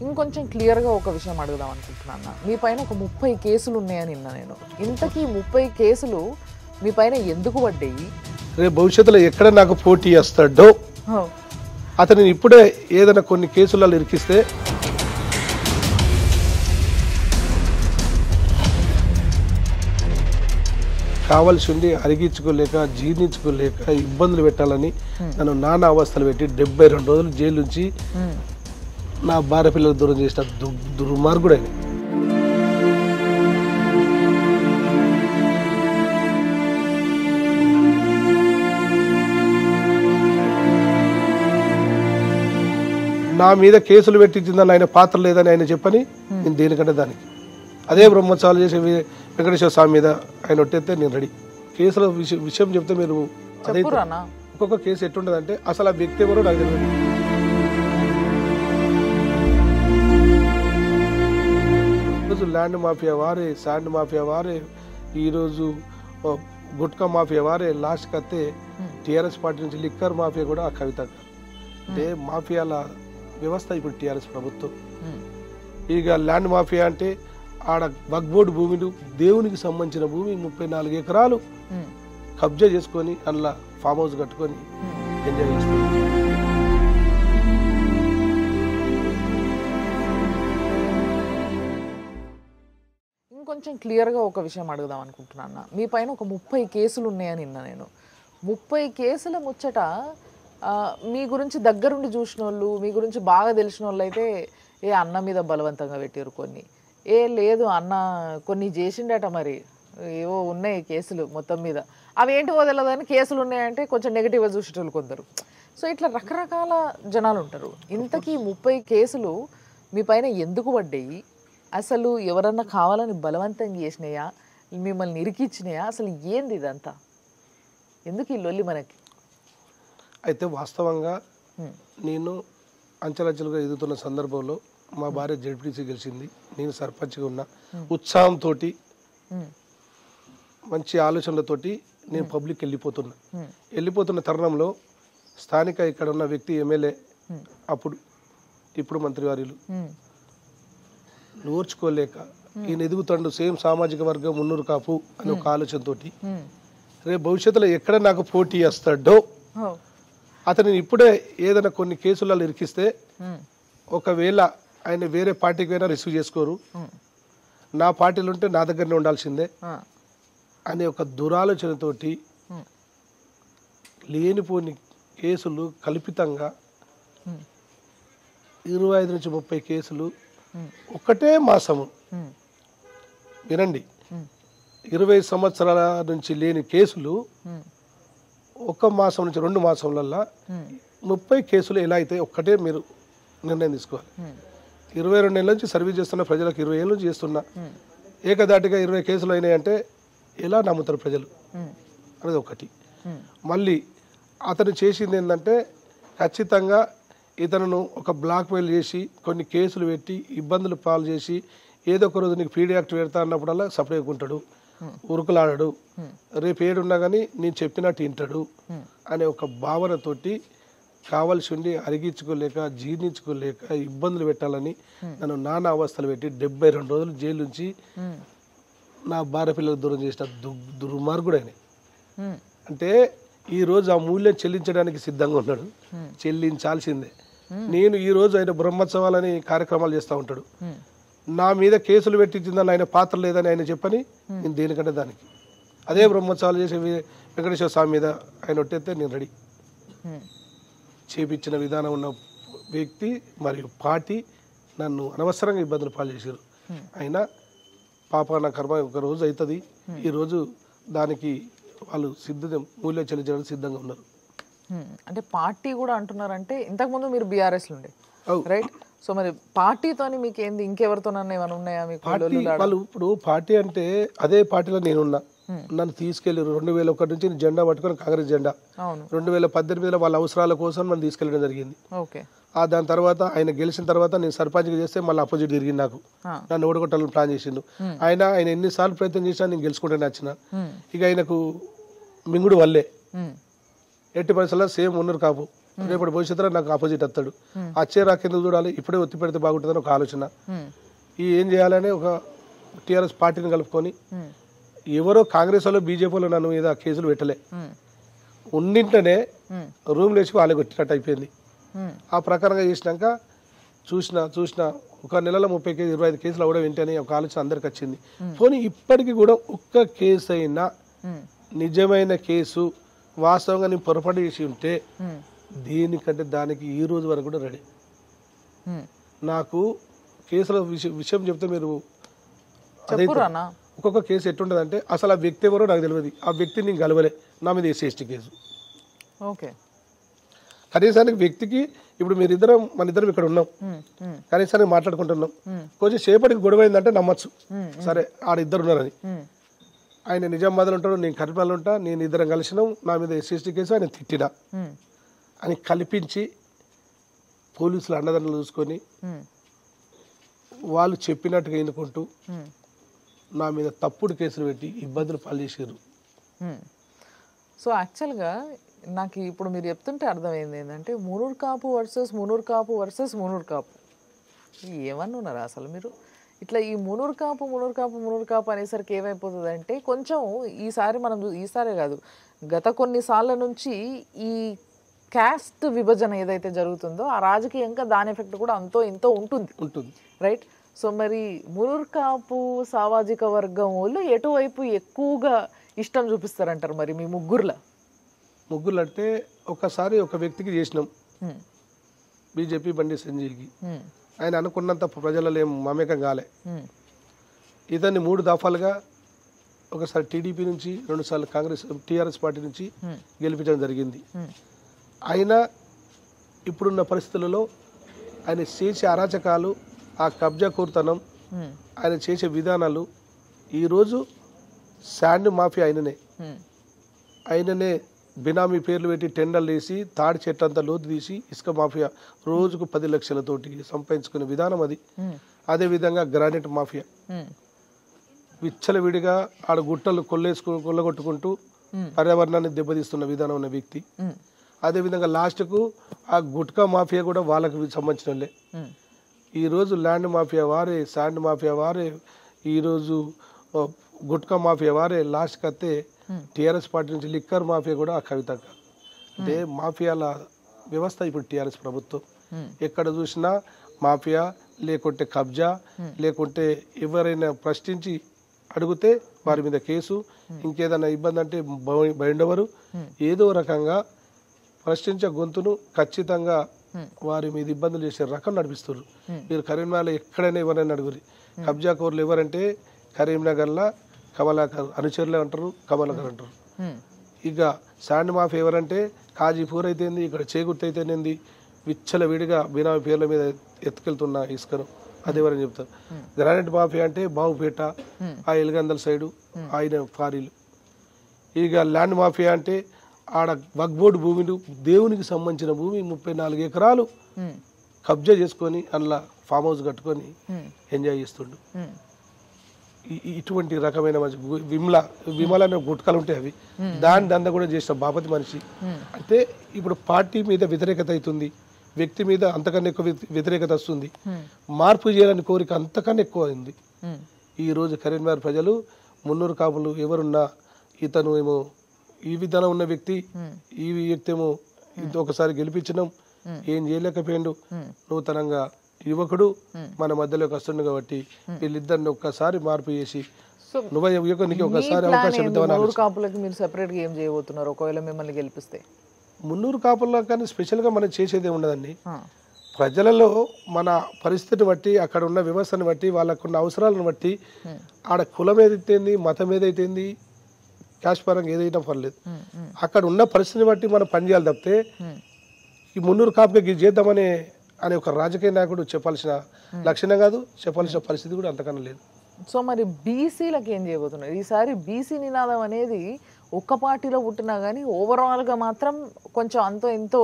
ఇంకొంచెం క్లియర్గా ఒక విషయం అడుగుదాం అనుకుంటున్నాను. మీ పైన ఒక 30 కేసులు ఉన్నాయని నిన్న నేను. ఇంతకీ 30 కేసులు మీ పైన ఎందుకు పడ్డాయి? రేపు భవిష్యత్తులో ఎక్కడ నాకు పోటీ చేస్తాడో అతను ఇప్పుడే ఏదైనా కొన్ని కేసులలో ఇరికిస్తే కావాల్సి ఉండి అరిగించుకోలేక జీర్ణించుకోలేక ఇబ్బందులు పెట్టాలని నన్ను నానా అవస్థలు పెట్టి 72 రోజులు జైలు నుంచి నా భార్య పిల్లలకు దూరం చేసిన దుర్మార్గుడని. నా మీద కేసులు పెట్టించిందని ఆయన పాత్ర లేదని ఆయన చెప్పని నేను దేనికంటే దానికి అదే బ్రహ్మోత్సవాలు చేసే వెంకటేశ్వర స్వామి మీద ఆయన ఒట్టేస్తే నేను రెడీ. కేసుల విషయం చెప్తే మీరు అదే ఒక్కొక్క కేసు ఎట్టుంటదంటే అసలు ఆ వ్యక్తి ఎవరో నాకు తెలియదు. ఈరోజు ల్యాండ్ మాఫియా వారే, శాండ్ మాఫియా వారే, ఈరోజు గుట్కా మాఫియా వారే, లాస్ట్కి వస్తే టీఆర్ఎస్ పార్టీ నుంచి లిక్కర్ మాఫియా కూడా ఆ కవిత. అంటే మాఫియాల వ్యవస్థ ఇప్పుడు టీఆర్ఎస్ ప్రభుత్వం. ఇక ల్యాండ్ మాఫియా అంటే ఆడ వక్బోర్డు భూమిలు, దేవునికి సంబంధించిన భూమి 34 ఎకరాలు కబ్జా చేసుకొని అందులో ఫామ్ హౌస్ కట్టుకొని ఎంజాయ్ చేస్తుంది. ఇంకొంచెం క్లియర్గా ఒక విషయం అడుగుదాం అనుకుంటున్నాను. మీ పైన ఒక 30 కేసులు ఉన్నాయని నిన్న నేను. 30 కేసుల ముచ్చట మీ గురించి దగ్గరుండి చూసిన వాళ్ళు, మీ గురించి బాగా తెలిసిన వాళ్ళు అయితే అన్న మీద బలవంతంగా పెట్టారు కొన్ని, లేదు అన్న కొన్ని చేసిండట, మరి ఏవో ఉన్నాయి కేసులు మొత్తం మీద, అవి ఏంటివో తెలియదని కేసులు ఉన్నాయంటే కొంచెం నెగిటివ్గా చూసేటోళ్ళు కొందరు. సో ఇట్లా రకరకాల జనాలు ఉంటారు. ఇంతకీ 30 కేసులు మీ పైన ఎందుకు పడ్డాయి? అసలు ఎవరన్నా కావాలని బలవంతం చేసినాయా, మిమ్మల్ని ఇరికిచ్చినాయా, అసలు ఏంది ఇదంతా? ఎందుకు ఈ లొల్లి మనకి? అయితే వాస్తవంగా నేను అంచెలంచెలుగా ఎదుగుతున్న సందర్భంలో మా భార్య జెడ్పీటీసీ గెలిచింది, నేను సర్పంచ్గా ఉన్నా. ఉత్సాహంతో మంచి ఆలోచనలతోటి నేను పబ్లిక్ వెళ్ళిపోతున్న తరుణంలో స్థానిక ఇక్కడ ఉన్న వ్యక్తి ఎమ్మెల్యే ఇప్పుడు మంత్రివారిలు నోర్చుకోలేక ఈయన ఎదుగుతాడు సేమ్ సామాజిక వర్గం మున్నూరు కాపు అని ఒక ఆలోచనతో రేపు భవిష్యత్తులో ఎక్కడ నాకు పోటీ చేస్తాడో అతను ఇప్పుడే ఏదైనా కొన్ని కేసులలో ఇరికిస్తే ఒకవేళ ఆయన వేరే పార్టీకి అయినా రిసీవ్ చేసుకోరు, నా పార్టీలో ఉంటే నా దగ్గరనే ఉండాల్సిందే అనే ఒక దురాలోచనతోటి లేనిపోని కేసులు కల్పితంగా 25 నుంచి 30 కేసులు ఒకటే మాసము. వినండి, 20 సంవత్సరాల నుంచి లేని కేసులు ఒక మాసం నుంచి 2 మాసంలల్లా 30 కేసులు ఎలా అయితే ఒక్కటే మీరు నిర్ణయం తీసుకోవాలి. 22 ఏళ్ళ నుంచి సర్వీస్ చేస్తున్న ప్రజలకు 20 ఏళ్ళ నుంచి చేస్తున్నా ఏకదాటిగా 20 కేసులు అయినాయంటే ఎలా నమ్ముతారు ప్రజలు అనేది ఒకటి. మళ్ళీ అతను చేసింది ఏంటంటే ఖచ్చితంగా ఇతను ఒక బ్లాక్మెయిల్ చేసి కొన్ని కేసులు పెట్టి ఇబ్బందులు పాలు చేసి ఏదో ఒక రోజు నీకు పీడీ యాక్ట్ పెడతా అన్నప్పుడల్లా సపరేట్గా ఉంటాడు, ఉరుకులాడాడు, రేపు ఏడున్నా కానీ నేను చెప్పినట్టు వింటాడు అనే ఒక భావనతోటి కావాల్సి ఉండి అరిగించుకోలేక జీర్ణించుకోలేక ఇబ్బందులు పెట్టాలని నన్ను నానా అవస్థలు పెట్టి 72 రోజులు జైలు నుంచి నా భార్య పిల్లలకు దూరం చేసిన దుర్మార్గుడని. అంటే ఈ రోజు ఆ మూల్యం చెల్లించడానికి సిద్ధంగా ఉన్నాడు, చెల్లించాల్సిందే. నేను ఈ రోజు ఆయన బ్రహ్మోత్సవాలని కార్యక్రమాలు చేస్తూ ఉంటాడు, నా మీద కేసులు పెట్టించిందని ఆయన పాత్ర లేదని ఆయన చెప్పని నేను దేనికంటే దానికి అదే బ్రహ్మోత్సవాలు చేసే వెంకటేశ్వర స్వామి మీద ఆయన ఒట్టేస్తే నేను రెడీ. చేపించిన విధానం ఉన్న వ్యక్తి మరియు పార్టీ నన్ను అనవసరంగా ఇబ్బందులు పాలు చేశారు. అయినా పాప నా కర్మ ఒక రోజు అవుతుంది, ఈరోజు దానికి వాళ్ళు మూల్యం చెల్లించడానికి సిద్ధంగా ఉన్నారు. అంటే పార్టీ కూడా అంటున్నారంటే ఇంతకుముందు మీరు బీఆర్ఎస్లో ఉండే రైట్, సో మరి పార్టీతోని మీకు ఏంది ఇంకెవరితోనన్నా ఏమైనా ఉన్నాయా మీకు? వాళ్ళు ఇప్పుడు పార్టీ అంటే అదే పార్టీలో నేనున్నా, నన్ను తీసుకెళ్ళారు 2001 నుంచి జెండా పట్టుకొని కాంగ్రెస్ జెండా, 2018లో వాళ్ళ అవసరాల కోసం నన్ను తీసుకెళ్ళడం జరిగింది. దాని తర్వాత ఆయన గెలిచిన తర్వాత నేను సర్పంచ్గా చేస్తే మళ్ళీ అపోజిట్ తిరిగింది, నాకు నన్ను ఓడగొట్టాలని ప్లాన్ చేసిండు ఆయన ఎన్నిసార్లు ప్రయత్నం చేసినా నేను గెలుచుకుంటే వచ్చిన. ఇక ఆయనకు మింగుడు వల్లే ఎట్టి పరిస్థితుల్లో సేమ్ ఉన్నారు కాపు రేపటి భవిష్యత్తులో నాకు ఆపోజిట్ వస్తాడు, వచ్చే రాకెందుకు చూడాలి, ఇప్పుడే ఒత్తి పెడితే బాగుంటుందని ఒక ఆలోచన. ఈ ఏం చేయాలని ఒక టీఆర్ఎస్ పార్టీని కలుపుకొని ఎవరో కాంగ్రెస్ వాళ్ళు బీజేపీ వాళ్ళు నన్ను మీద కేసులు పెట్టలే, ఉన్నింటనే రూమ్ లేచి వాళ్ళే కొట్టినట్టు అయిపోయింది. ఆ ప్రకారంగా చేసినాక చూసిన ఒక నెలలో 30 కేసులు 25 కేసులు అవడం ఏంటని ఒక ఆలోచన అందరికి వచ్చింది. పోనీ ఇప్పటికీ కూడా ఒక్క కేసు అయినా నిజమైన కేసు వాస్తవంగా నేను పొరపాటు చేసి ఉంటే దీనికంటే దానికి ఈ రోజు వరకు కూడా రెడీ. నాకు కేసుల విషయం చెప్తే మీరు అదే ఒక్కొక్క కేసు ఎట్టుంటదంటే అసలు ఆ వ్యక్తి ఎవరో నాకు తెలియదు, ఆ వ్యక్తిని నేను కలవలే, నా మీద SC కేసు. ఓకే, కనీసానికి వ్యక్తికి ఇప్పుడు మన ఇద్దరం ఇక్కడ ఉన్నాం, కనీసానికి మాట్లాడుకుంటున్నాం, కొంచెం సేపటికి గొడవ అయిందంటే నమ్మచ్చు, సరే ఆడ ఇద్దరు ఉన్నారని. ఆయన నిజామాబాద్లో ఉంటాడు, నేను కరీంనగర్లో ఉంటా, నేను ఇద్దరం కలిసినాం, నా మీద SC కేసు, ఆయన తిట్టినా అని కల్పించి పోలీసులు అండదండలు చూసుకొని వాళ్ళు చెప్పినట్టుగా ఎన్నుకుంటూ నా మీద తప్పుడు కేసులు పెట్టి ఇబ్బందులు పాలు చేసారు. సో యాక్చువల్గా నాకు ఇప్పుడు మీరు చెప్తుంటే అర్థమైంది ఏంటంటే మునూర్ కాపు వర్సెస్ మునూర్ కాపు ఏమన్నా ఉన్నారా అసలు మీరు? ఇట్లా ఈ మునూర్ కాపు అనేసరికి ఏమైపోతుంది అంటే కొంచెం ఈసారే కాదు గత కొన్నిసార్ల నుంచి ఈ క్యాస్ట్ విభజన ఏదైతే జరుగుతుందో ఆ రాజకీయంగా దాని ఎఫెక్ట్ కూడా అంతో ఇంతో ఉంటుంది, రైట్? సో మరి మునూర్ కాపు సామాజిక వర్గం వాళ్ళు ఎటువైపు ఎక్కువగా ఇష్టం చూపిస్తారంటారు మరి మీ ముగ్గురులో అంటే ఒకసారి ఒక వ్యక్తికి చేసినాం, బీజేపీ బండి సంజయ్కి. ఆయన అనుకున్నంత ప్రజలలో ఏం మమేకం కాలే. ఇతన్ని 3 దఫాలుగా ఒకసారి టీడీపీ నుంచి 2 సార్లు టీఆర్ఎస్ పార్టీ నుంచి గెలిపించడం జరిగింది. అయినా ఇప్పుడున్న పరిస్థితులలో ఆయన చేసే అరాచకాలు, ఆ కబ్జా కోరుతనం, ఆయన చేసే విధానాలు, ఈరోజు శాండ్ మాఫియా ఆయననే బినామీ పేర్లు పెట్టి టెండర్లు వేసి తాడి చెట్టంతా లోతు తీసి ఇసుక మాఫియా రోజుకు 10 లక్షలతోటి సంపాదించుకునే విధానం అది. అదేవిధంగా గ్రానైట్ మాఫియా విచ్చలవిడిగా ఆడ గుట్టలు కొల్లగొట్టుకుంటూ పర్యావరణాన్ని దెబ్బతీస్తున్న విధానం ఉన్న వ్యక్తి. అదేవిధంగా లాస్ట్కు ఆ గుట్కా మాఫియా కూడా వాళ్ళకి సంబంధించిన. ఈరోజు ల్యాండ్ మాఫియా వారే, శాండ్ మాఫియా వారే, ఈరోజు గుట్కా మాఫియా వారే, లాస్ట్కి వస్తే టీఆర్ఎస్ పార్టీ నుంచి లిక్కర్ మాఫియా కూడా ఆ కవితక్క. అంటే మాఫియాల వ్యవస్థ ఇప్పుడు టీఆర్ఎస్ ప్రభుత్వం. ఎక్కడ చూసినా మాఫియా, లేకుంటే కబ్జా, లేకుంటే ఎవరైనా ప్రశ్నించి అడిగితే వారి మీద కేసు, ఇంకేదైనా ఇబ్బంది అంటే బయటవరు, ఏదో రకంగా ప్రశ్నించే గొంతును ఖచ్చితంగా వారి మీద ఇబ్బందులు చేసే రకం నడిపిస్తారు. మీరు కరీంనగర్లో ఎక్కడైనా ఎవరైనా అడుగురి, కబ్జా కోర్లు ఎవరంటే కరీంనగర్లో కమలాకర్ అనుచరులే అంటారు, కమలాకర్ అంటారు. ఇక శాండ్ మాఫియా ఎవరంటే కాజీపూర్ అయితేంది, ఇక్కడ చేగుర్తి అయితేనేంది, విచ్చల విడిగా బినామీ పేర్ల మీద ఎత్తుకెళ్తున్న ఇసుకను అదేవరని చెప్తారు. గ్రానైట్ మాఫియా అంటే బావుపేట, ఆ ఎలుగందల సైడు ఆయన ఫారీలు. ఇక ల్యాండ్ మాఫియా అంటే ఆడ వక్బోర్డు భూమిని, దేవునికి సంబంధించిన భూమి 34 ఎకరాలు కబ్జా చేసుకొని అందులో ఫామ్ హౌస్ కట్టుకొని ఎంజాయ్ చేస్తుండు. ఇటువంటి రకమైన విమల అనే గుట్కలు ఉంటాయి, అవి దాని దంద కూడా చేసిన బాపతి మనిషి. అంటే ఇప్పుడు పార్టీ మీద వ్యతిరేకత అవుతుంది, వ్యక్తి మీద అంతకన్నా ఎక్కువ వ్యతిరేకత వస్తుంది, మార్పు చేయాలని కోరిక అంతకన్నా ఎక్కువ అయింది. ఈరోజు కరీంనగర్ ప్రజలు మున్నూరు కాపులు ఎవరున్నా ఇతను ఏమో ఈ విధానం ఉన్న వ్యక్తి, ఈ వ్యక్తి ఏమో ఒకసారి గెలిపించినాం, ఏం చేయలేకపోయిండు, నూతనంగా యువకుడు మన మధ్యలోకి వస్తుండు కాబట్టి వీళ్ళిద్దరిని ఒక్కసారి మార్పు చేసి నువ్వు యువకునికి ఒకసారి అవకాశం ఇద్దామని. కాపులకి మీరు సెపరేట్గా ఏం చేయబోతున్నారు ఒకవేళ మిమ్మల్ని గెలిపిస్తే? మున్నూరు కాపుల్లో కానీ స్పెషల్గా మనం చేసేది ఉండదండి. ప్రజలలో మన పరిస్థితిని బట్టి, అక్కడ ఉన్న వ్యవస్థను బట్టి, వాళ్ళకున్న అవసరాలను బట్టి, ఆడ కులం ఏదైతేంది, మతం ఏదైతేంది, క్యాష్ పరంగా ఏదైనా పర్లేదు, అక్కడ ఉన్న పరిస్థితిని బట్టి మనం పనిచేయాలి తప్పితే ఈ మున్నూరు కాపుకి ఇది చేద్దామని అనే ఒక రాజకీయ నాయకుడు చెప్పాల్సిన లక్షణం కాదు, చెప్పాల్సిన పరిస్థితి కూడా అంతకన్నా లేదు. సో మరి బీసీలకు ఏం చేయబోతున్నారు ఈసారి? బీసీ నినాదం అనేది ఒక్క పార్టీలో పుట్టినా కానీ ఓవరాల్గా మాత్రం కొంచెం అంతో ఎంతో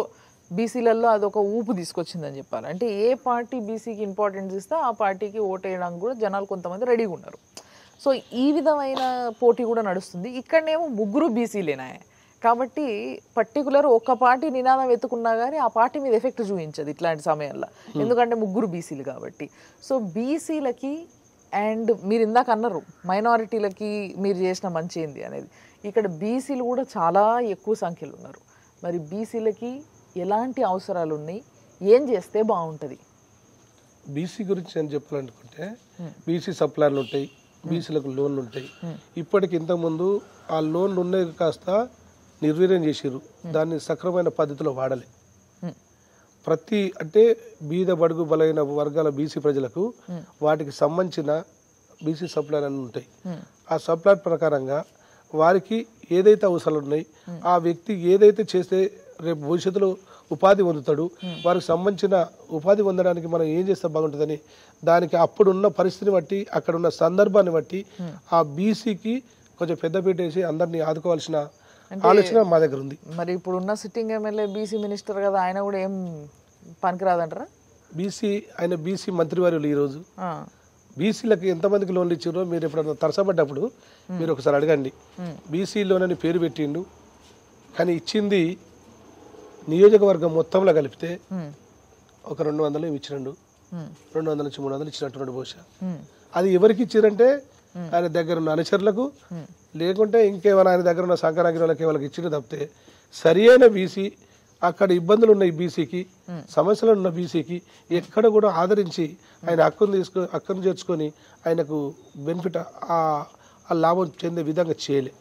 బీసీలలో అదొక ఊపు తీసుకొచ్చిందని చెప్పాలి. అంటే ఏ పార్టీ బీసీకి ఇంపార్టెన్స్ ఇస్తే ఆ పార్టీకి ఓటేయడానికి కూడా జనాలు కొంతమంది రెడీగా ఉన్నారు. సో ఈ విధమైన పోటీ కూడా నడుస్తుంది. ఇక్కడనేమో ముగ్గురు బీసీలేనా, కాబట్టి పర్టికులర్ ఒక పార్టీ నినాదం ఎత్తుకున్నా కానీ ఆ పార్టీ మీద ఎఫెక్ట్ చూపించదు ఇట్లాంటి సమయంలో, ఎందుకంటే ముగ్గురు బీసీలు కాబట్టి. సో బీసీలకి అండ్ మీరు ఇందాక అన్నారు మైనారిటీలకి మీరు చేసిన మంచి ఏంది అనేది, ఇక్కడ బీసీలు కూడా చాలా ఎక్కువ సంఖ్యలో ఉన్నారు. మరి బీసీలకి ఎలాంటి అవసరాలు ఉన్నాయి, ఏం చేస్తే బాగుంటుంది? బీసీ గురించి నేను చెప్పాలనుకుంటే బీసీ సప్లైలు ఉంటాయి, బీసీలకు లోన్లు ఉంటాయి. ఇప్పటికి ఇంతకుముందు ఆ లోన్లు ఉన్నాయి కాస్త నిర్వీర్యం చేసిర్రు, దాన్ని సక్రమైన పద్ధతిలో వాడలే. ప్రతి అంటే బీద బడుగు బలైన వర్గాల బీసీ ప్రజలకు వాటికి సంబంధించిన బీసీ సప్లైలు అన్నీ ఉంటాయి. ఆ సప్లై ప్రకారంగా వారికి ఏదైతే అవసరాలు ఉన్నాయి, ఆ వ్యక్తి ఏదైతే చేస్తే రేపు భవిష్యత్తులో ఉపాధి పొందుతాడు, వారికి సంబంధించిన ఉపాధి పొందడానికి మనం ఏం చేస్తే బాగుంటుందని దానికి అప్పుడున్న పరిస్థితిని బట్టి అక్కడ ఉన్న సందర్భాన్ని బట్టి ఆ బీసీకి కొంచెం పెద్దపీట వేసి అందరినీ ఆదుకోవాల్సిన ఆలోచన మా దగ్గర ఉంది. మరి ఇప్పుడు ఉన్న సిట్టింగ్ ఎమ్మెల్యే బీసీ మినిస్టర్ కదా, ఆయన కూడా ఏం పనికిరాదంటారా? ఆయన బీసీ మంత్రివర్యులు ఈరోజు బీసీలకు ఎంతమందికి లోన్లు ఇచ్చారో మీరు ఎప్పుడన్నా తరసపడ్డప్పుడు మీరు ఒకసారి అడగండి. బీసీ లోన్ అని పేరు పెట్టిండు, కానీ ఇచ్చింది నియోజకవర్గం మొత్తంలో కలిపితే ఒక 200 ఇచ్చినండు, 200 నుంచి 300 ఇచ్చినట్టున్నాడు బహుశా. అది ఎవరికి ఇచ్చారంటే ఆయన దగ్గర ఉన్న అనుచరులకు, లేకుంటే ఇంకేమైనా ఆయన దగ్గర ఉన్న సంకరాగిరులకు వాళ్ళకి ఇచ్చిన తప్పితే సరి అయిన బీసీ, అక్కడ ఇబ్బందులు ఉన్న ఈ బీసీకి, సమస్యలు ఉన్న బీసీకి ఎక్కడ కూడా ఆదరించి ఆయన హక్కును చేర్చుకొని ఆయనకు బెనిఫిట్ ఆ లాభం చెందే విధంగా చేయలే.